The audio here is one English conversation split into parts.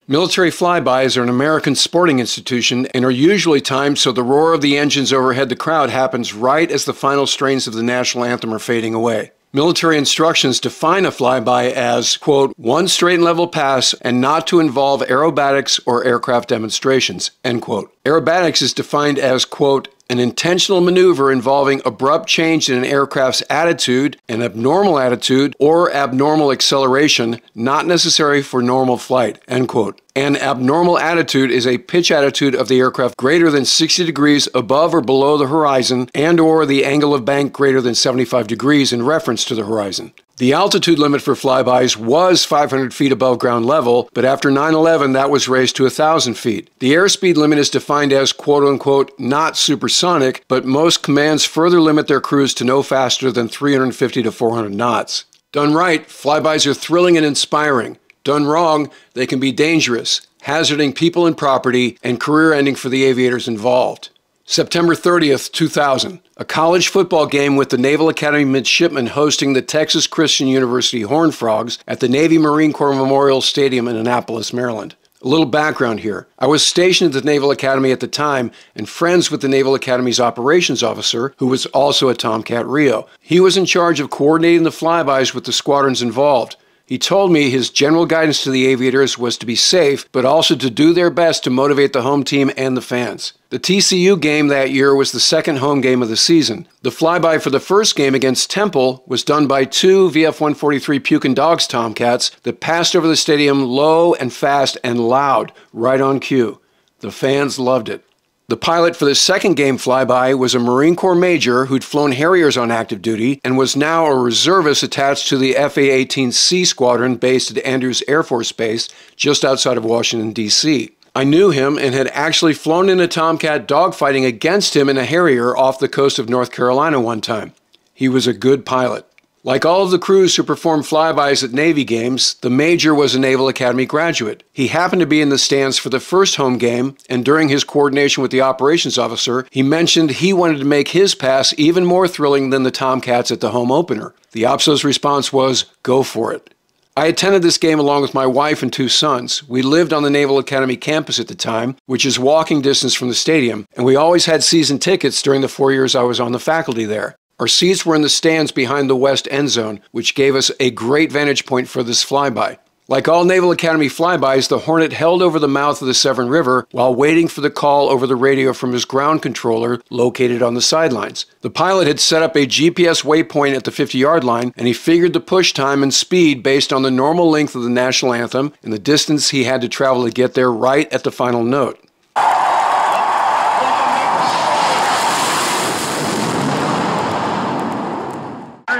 Military flybys are an American sporting institution and are usually timed so the roar of the engines overhead the crowd happens right as the final strains of the national anthem are fading away. Military instructions define a flyby as, quote, one straight and level pass and not to involve aerobatics or aircraft demonstrations, end quote. Aerobatics is defined as, quote, an intentional maneuver involving abrupt change in an aircraft's attitude, an abnormal attitude, or abnormal acceleration, not necessary for normal flight, end quote. An abnormal attitude is a pitch attitude of the aircraft greater than 60 degrees above or below the horizon and or the angle of bank greater than 75 degrees in reference to the horizon. The altitude limit for flybys was 500 feet above ground level, but after 9/11 that was raised to 1,000 feet. The airspeed limit is defined as quote-unquote not supersonic, but most commands further limit their crews to no faster than 350 to 400 knots. Done right, flybys are thrilling and inspiring. Done wrong, they can be dangerous, hazarding people and property, and career-ending for the aviators involved. September 30th, 2000, a college football game with the Naval Academy midshipmen hosting the Texas Christian University Horned Frogs at the Navy Marine Corps Memorial Stadium in Annapolis, Maryland. A little background here. I was stationed at the Naval Academy at the time and friends with the Naval Academy's operations officer, who was also a Tomcat Rio. He was in charge of coordinating the flybys with the squadrons involved. He told me his general guidance to the aviators was to be safe, but also to do their best to motivate the home team and the fans. The TCU game that year was the second home game of the season. The flyby for the first game against Temple was done by two VF-143 Pukin Dogs Tomcats that passed over the stadium low and fast and loud, right on cue. The fans loved it. The pilot for the second game flyby was a Marine Corps major who'd flown Harriers on active duty and was now a reservist attached to the FA-18C squadron based at Andrews Air Force Base just outside of Washington, D.C. I knew him and had actually flown in a Tomcat dogfighting against him in a Harrier off the coast of North Carolina one time. He was a good pilot. Like all of the crews who performed flybys at Navy games, the Major was a Naval Academy graduate. He happened to be in the stands for the first home game, and during his coordination with the operations officer, he mentioned he wanted to make his pass even more thrilling than the Tomcats at the home opener. The OPSO's response was, go for it. I attended this game along with my wife and two sons. We lived on the Naval Academy campus at the time, which is walking distance from the stadium, and we always had season tickets during the 4 years I was on the faculty there. Our seats were in the stands behind the west end zone, which gave us a great vantage point for this flyby. Like all Naval Academy flybys, the Hornet held over the mouth of the Severn River while waiting for the call over the radio from his ground controller located on the sidelines. The pilot had set up a GPS waypoint at the 50-yard line, and he figured the push time and speed based on the normal length of the national anthem and the distance he had to travel to get there right at the final note.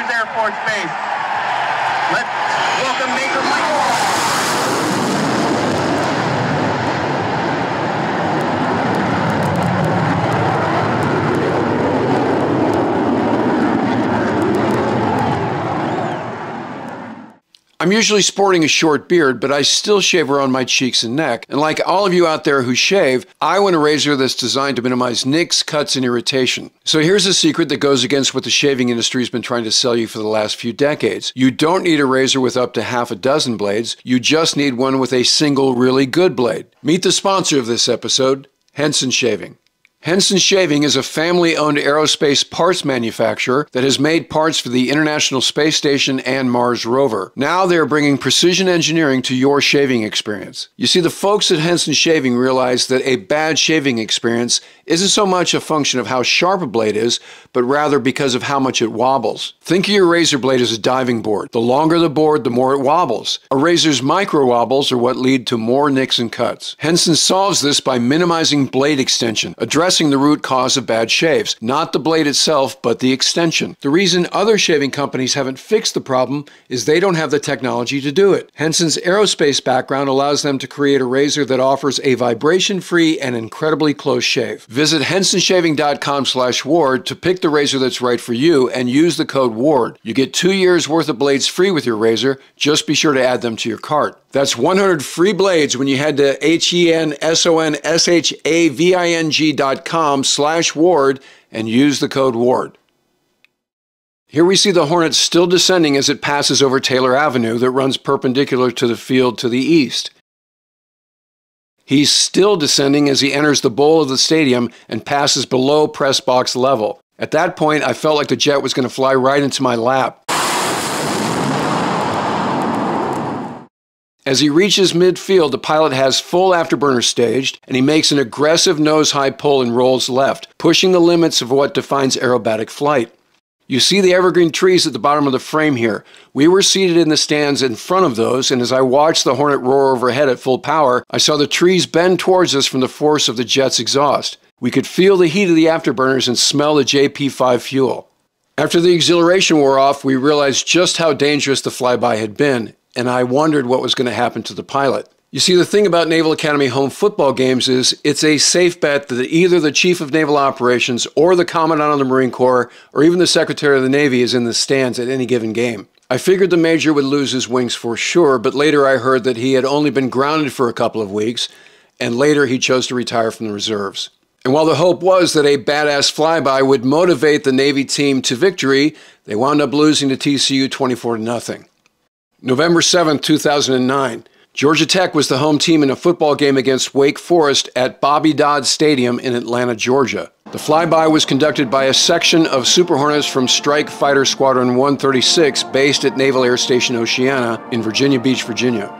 Air Force Base. Let's welcome Major Michael. I'm usually sporting a short beard, but I still shave around my cheeks and neck. And like all of you out there who shave, I want a razor that's designed to minimize nicks, cuts, and irritation. So here's a secret that goes against what the shaving industry has been trying to sell you for the last few decades. You don't need a razor with up to half a dozen blades. You just need one with a single really good blade. Meet the sponsor of this episode, Henson Shaving. Henson Shaving is a family-owned aerospace parts manufacturer that has made parts for the International Space Station and Mars rover. Now they're bringing precision engineering to your shaving experience. You see, the folks at Henson Shaving realize that a bad shaving experience isn't so much a function of how sharp a blade is, but rather because of how much it wobbles. Think of your razor blade as a diving board. The longer the board, the more it wobbles. A razor's micro wobbles are what lead to more nicks and cuts. Henson solves this by minimizing blade extension, addressing the root cause of bad shaves, not the blade itself, but the extension. The reason other shaving companies haven't fixed the problem is they don't have the technology to do it. Henson's aerospace background allows them to create a razor that offers a vibration-free and incredibly close shave. Visit hensonshaving.com/Ward to pick the razor that's right for you and use the code WARD. You get 2 years worth of blades free with your razor. Just be sure to add them to your cart. That's 100 free blades when you head to hensonshaving.com/Ward and use the code WARD. Here we see the Hornet still descending as it passes over Taylor Avenue that runs perpendicular to the field to the east. He's still descending as he enters the bowl of the stadium and passes below press box level. At that point, I felt like the jet was going to fly right into my lap. As he reaches midfield, the pilot has full afterburner staged, and he makes an aggressive nose-high pull and rolls left, pushing the limits of what defines aerobatic flight. You see the evergreen trees at the bottom of the frame here. We were seated in the stands in front of those, and as I watched the Hornet roar overhead at full power, I saw the trees bend towards us from the force of the jet's exhaust. We could feel the heat of the afterburners and smell the JP5 fuel. After the exhilaration wore off, we realized just how dangerous the flyby had been, and I wondered what was going to happen to the pilot. You see, the thing about Naval Academy home football games is it's a safe bet that either the Chief of Naval Operations or the Commandant of the Marine Corps or even the Secretary of the Navy is in the stands at any given game. I figured the Major would lose his wings for sure, but later I heard that he had only been grounded for a couple of weeks, and later he chose to retire from the reserves. And while the hope was that a badass flyby would motivate the Navy team to victory, they wound up losing to TCU 24-0. November 7, 2009. Georgia Tech was the home team in a football game against Wake Forest at Bobby Dodd Stadium in Atlanta, Georgia. The flyby was conducted by a section of Super Hornets from Strike Fighter Squadron 136 based at Naval Air Station Oceana in Virginia Beach, Virginia.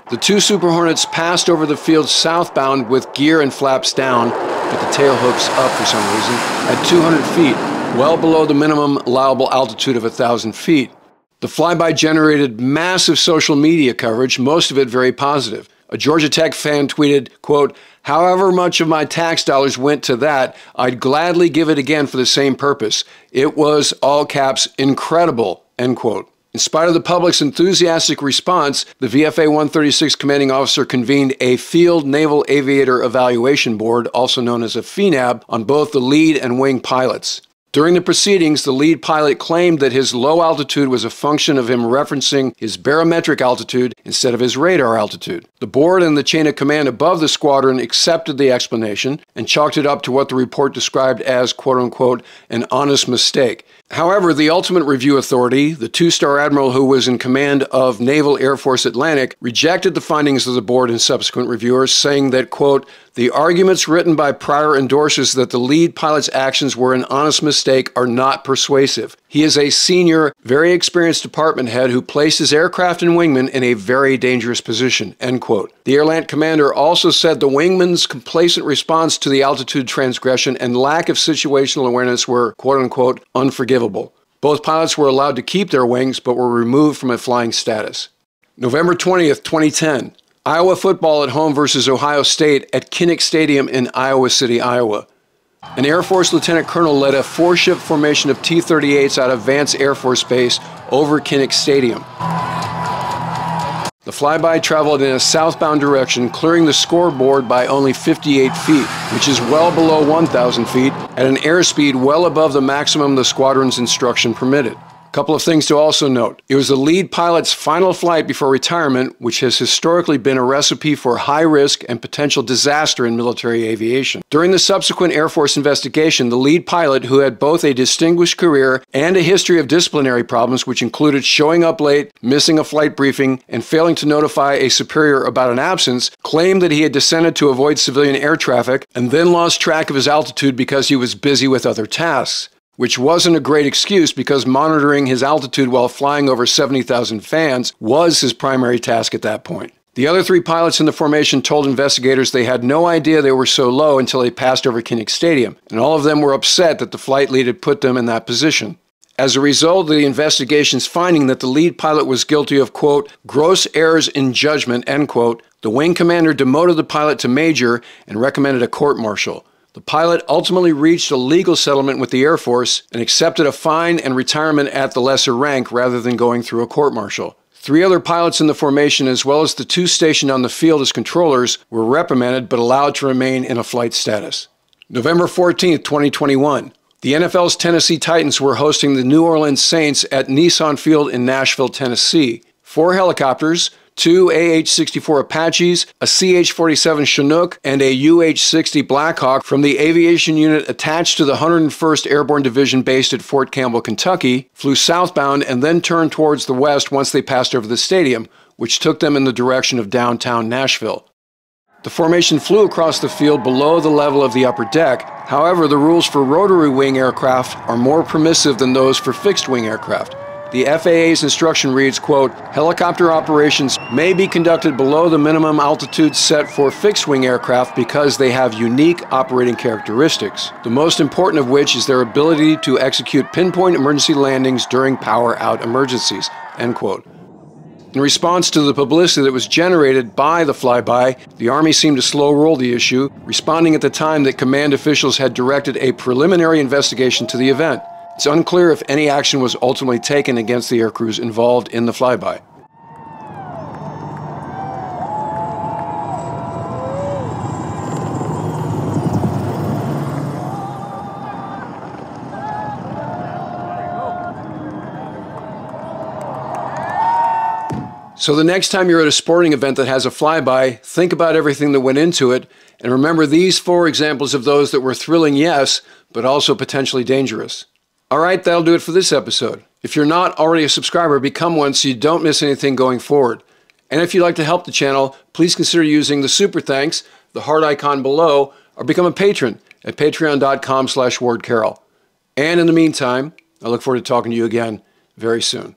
The two Super Hornets passed over the field southbound with gear and flaps down, but the tail hooks up for some reason, at 200 feet, well below the minimum allowable altitude of 1,000 feet. The flyby generated massive social media coverage, most of it very positive. A Georgia Tech fan tweeted, quote, "However much of my tax dollars went to that, I'd gladly give it again for the same purpose. It was, all caps, incredible," end quote. In spite of the public's enthusiastic response, the VFA 136 commanding officer convened a Field Naval Aviator Evaluation Board, also known as a FNAB, on both the lead and wing pilots. During the proceedings, the lead pilot claimed that his low altitude was a function of him referencing his barometric altitude instead of his radar altitude. The board and the chain of command above the squadron accepted the explanation and chalked it up to what the report described as, quote-unquote, an honest mistake. However, the ultimate review authority, the two-star admiral who was in command of Naval Air Force Atlantic, rejected the findings of the board and subsequent reviewers, saying that, quote, the arguments written by prior endorsers that the lead pilot's actions were an honest mistake are not persuasive. He is a senior, very experienced department head who placed his aircraft and wingmen in a very dangerous position, end quote. The Airland commander also said the wingman's complacent response to the altitude transgression and lack of situational awareness were, quote-unquote, unforgivable. Both pilots were allowed to keep their wings but were removed from a flying status. November 20th, 2010. Iowa football at home versus Ohio State at Kinnick Stadium in Iowa City, Iowa. An Air Force Lieutenant Colonel led a four-ship formation of T-38s out of Vance Air Force Base over Kinnick Stadium. The flyby traveled in a southbound direction, clearing the scoreboard by only 58 feet, which is well below 1,000 feet, at an airspeed well above the maximum the squadron's instruction permitted. A couple of things to also note. It was the lead pilot's final flight before retirement, which has historically been a recipe for high risk and potential disaster in military aviation. During the subsequent Air Force investigation, the lead pilot, who had both a distinguished career and a history of disciplinary problems, which included showing up late, missing a flight briefing, and failing to notify a superior about an absence, claimed that he had descended to avoid civilian air traffic and then lost track of his altitude because he was busy with other tasks. Which wasn't a great excuse because monitoring his altitude while flying over 70,000 fans was his primary task at that point. The other three pilots in the formation told investigators they had no idea they were so low until they passed over Kinnick Stadium, and all of them were upset that the flight lead had put them in that position. As a result of the investigation's finding that the lead pilot was guilty of, quote, gross errors in judgment, end quote, the wing commander demoted the pilot to major and recommended a court-martial. The pilot ultimately reached a legal settlement with the Air Force and accepted a fine and retirement at the lesser rank rather than going through a court-martial. Three other pilots in the formation, as well as the two stationed on the field as controllers, were reprimanded but allowed to remain in a flight status. November 14, 2021. The NFL's Tennessee Titans were hosting the New Orleans Saints at Nissan Field in Nashville, Tennessee. 4 helicopters, 2 AH-64 Apaches, a CH-47 Chinook, and a UH-60 Blackhawk from the aviation unit attached to the 101st Airborne Division based at Fort Campbell, Kentucky, flew southbound and then turned towards the west once they passed over the stadium, which took them in the direction of downtown Nashville. The formation flew across the field below the level of the upper deck. However, the rules for rotary wing aircraft are more permissive than those for fixed-wing aircraft. The FAA's instruction reads, quote, "Helicopter operations may be conducted below the minimum altitude set for fixed-wing aircraft because they have unique operating characteristics, the most important of which is their ability to execute pinpoint emergency landings during power-out emergencies," end quote. In response to the publicity that was generated by the flyby, the Army seemed to slow-roll the issue, responding at the time that command officials had directed a preliminary investigation to the event. It's unclear if any action was ultimately taken against the aircrews involved in the flyby. So the next time you're at a sporting event that has a flyby, think about everything that went into it, and remember these 4 examples of those that were thrilling, yes, but also potentially dangerous. All right, that'll do it for this episode. If you're not already a subscriber, become one so you don't miss anything going forward. And if you'd like to help the channel, please consider using the super thanks, the heart icon below, or become a patron at patreon.com/WardCarroll. And in the meantime, I look forward to talking to you again very soon.